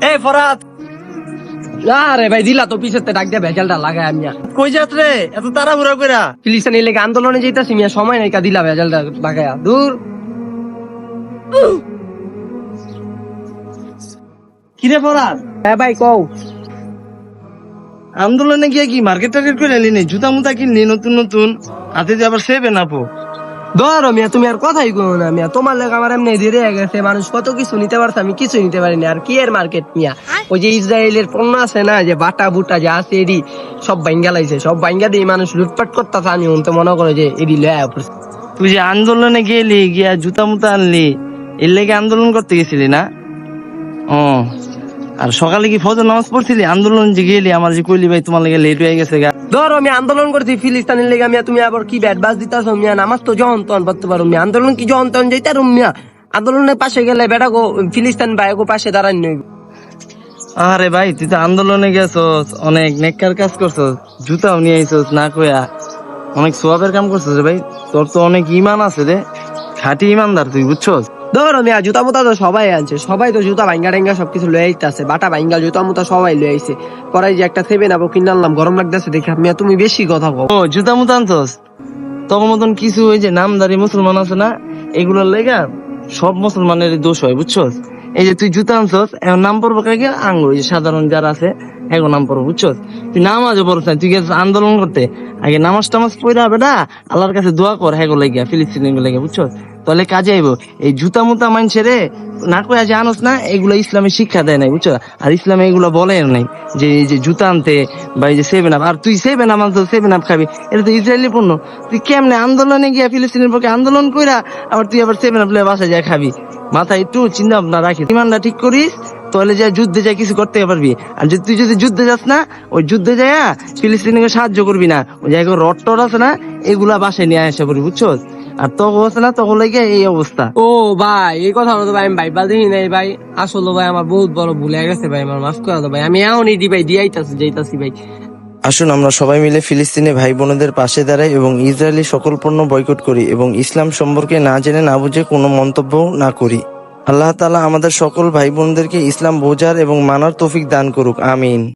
এই ফরাত, আরে ভাই দিলা তো পিছেতে ডাক দিয়া ভেজালটা লাগাই আমি কই যাত রে এত তাড়াহুড়া কইরা? ফিলিস্তিনি লেগে আন্দোলনে যেতেছি মিয়া, সময় নাই কা দিলা ভেজালটা লাগায়া দূর। কিরে ফরাত, হ্যাঁ ভাই কও। আন্দোলনে গিয়ে কি মার্কেট টার্গেট করে এলি নি? জুতা মুতা কিনলি নতুন নতুন, হাতে যে আবার সেবে না পো। ধরো মিয়া তুমি আর কথাই কো না মিয়া, তোমার লেগে আমার এমনি ধীরে গেছে, মানুষ কত কিছু নিতে পারছে আমি কিছু নিতে পারিনি। আর কি এর মার্কেট মিয়া, ওই যে ইসরায়েলের পণ্য আছে না, যে বাটা বুটা যা আছে এডি সব ভাঙ্গা লাইছে, সব ভাঙ্গা দিয়ে মানুষ লুটপাট করতেছে। আমি তো মনে করো যে এডি লয়া পড়ছে। তুই যে আন্দোলনে গেলি, গিয়া জুতা মুতা আনলি, এর লেগে আন্দোলন করতে গেছিলি না? ও, আর সকালে কি ফজর নামাজ পড়ছিলি? আন্দোলন যে গেলি, আমার যে কইলি ভাই তোমার লেগে লেট হয়ে গেছে গা। ধরো আমি আন্দোলন করছি ফিলিস্তিনের লেগে মিয়া, তুমি আবার কি ব্যাট বাজ দিতাছো মিয়া? নামাজ তো যখন তখন পড়তে পারো মিয়া, আন্দোলন কি যখন তখন যাইতারুম মিয়া? আন্দোলনের পাশে গেলে বেটা গো ফিলিস্তিন ভাই গো পাশে দাঁড়ান নই। আরে ভাই তুই তো আন্দোলনে গেছস, অনেক নেককার কাজ করছস, জুতাও নিয়ে আইছস না কইয়া, অনেক সোয়াবের কাম করছস রে ভাই। তোর তো অনেক ইমান আছে রে, খাঁটি ইমানদার তুই, বুঝছস? ধরো মিয়া জুতা মুতা তো সবাই আনছে, সবাই তো জুতা ভাঙ্গা টাঙ্গা সবকিছু লয়ে আইতাছে, বাটা ভাঙ্গা জুতা মুতা সবাই লয়ে আইছে। পরে যে একটা সেভেন আপ কিনে আনলাম, গরম লাগতেছে দেখে মিয়া তুমি বেশি কথা কও। ও জুতা মুতা আনছস, তোর মতন কিছু ওই যে নামদারি মুসলমান আছে না, এগুলোর লেগা সব মুসলমানের দোষ হয়, বুঝছস? এই যে তুই জুতা আনছস, এখন নাম পড়বো কাকে? আঙ্গুর, এই যে সাধারণ যারা আছে এখন নাম পড়বো, বুঝছস? তুই নামাজও পড়ছ না, তুই গেছিস আন্দোলন করতে, আগে নামাজ টামাজ পড়া হবে না, আল্লাহর কাছে দোয়া কর হ্যাঁ লাগিয়া ফিলিস্তিনি লেগে, বুঝছস? তাহলে কাজে আইব। এই জুতা মুতা মানছে রে না কইয়া যে আনস না, এগুলো ইসলামে শিক্ষা দেয় নাই, বুঝছো? আর ইসলামে এগুলো বলে নাই যে এই যে জুতা আনতে বা এই যে সেভেন আপ। আর তুই সেভেন আপ আনতো, সেভেন আপ খাবি, এটা তো ইসরায়েলি পণ্য। তুই কেমনে আন্দোলনে গিয়া ফিলিস্তিনের পক্ষে আন্দোলন কইরা আবার তুই আবার সেভেন আপ লয়ে বাসায় যায় খাবি? মাথায় একটু চিন্তা ভাবনা রাখিস, ইমানটা ঠিক করিস, তাহলে যা যুদ্ধে যায় কিছু করতে পারবি। আর যদি তুই যদি যুদ্ধে যাস না, ওই যুদ্ধে যায় ফিলিস্তিনিকে সাহায্য করবি না, ওই জায়গায় রড টড আছে না, এগুলা বাসায় নিয়ে আসা করবি, বুঝছো? আর তখন আছে না, তখন লেগে এই অবস্থা। ও ভাই এই কথা তো ভাই আমি ভাইবা দেখি নাই ভাই, আসলে ভাই আমার বহুত বড় ভুল হয়ে গেছে ভাই, আমার মাফ করে দাও ভাই, আমি এমনই দি ভাই দিয়াইতাছি যাইতাছি ভাই। আসুন আমরা সবাই মিলে ফিলিস্তিনি ভাই বোনেদের পাশে দাঁড়াই এবং ইসরায়েলি সকল পণ্য বয়কট করি এবং ইসলাম সম্পর্কে না জেনে না বুঝে কোনো মন্তব্য না করি। আল্লাহ তাআলা আমাদের সকল ভাই বোনদেরকে ইসলাম বোঝার এবং মানার তৌফিক দান করুক, আমিন।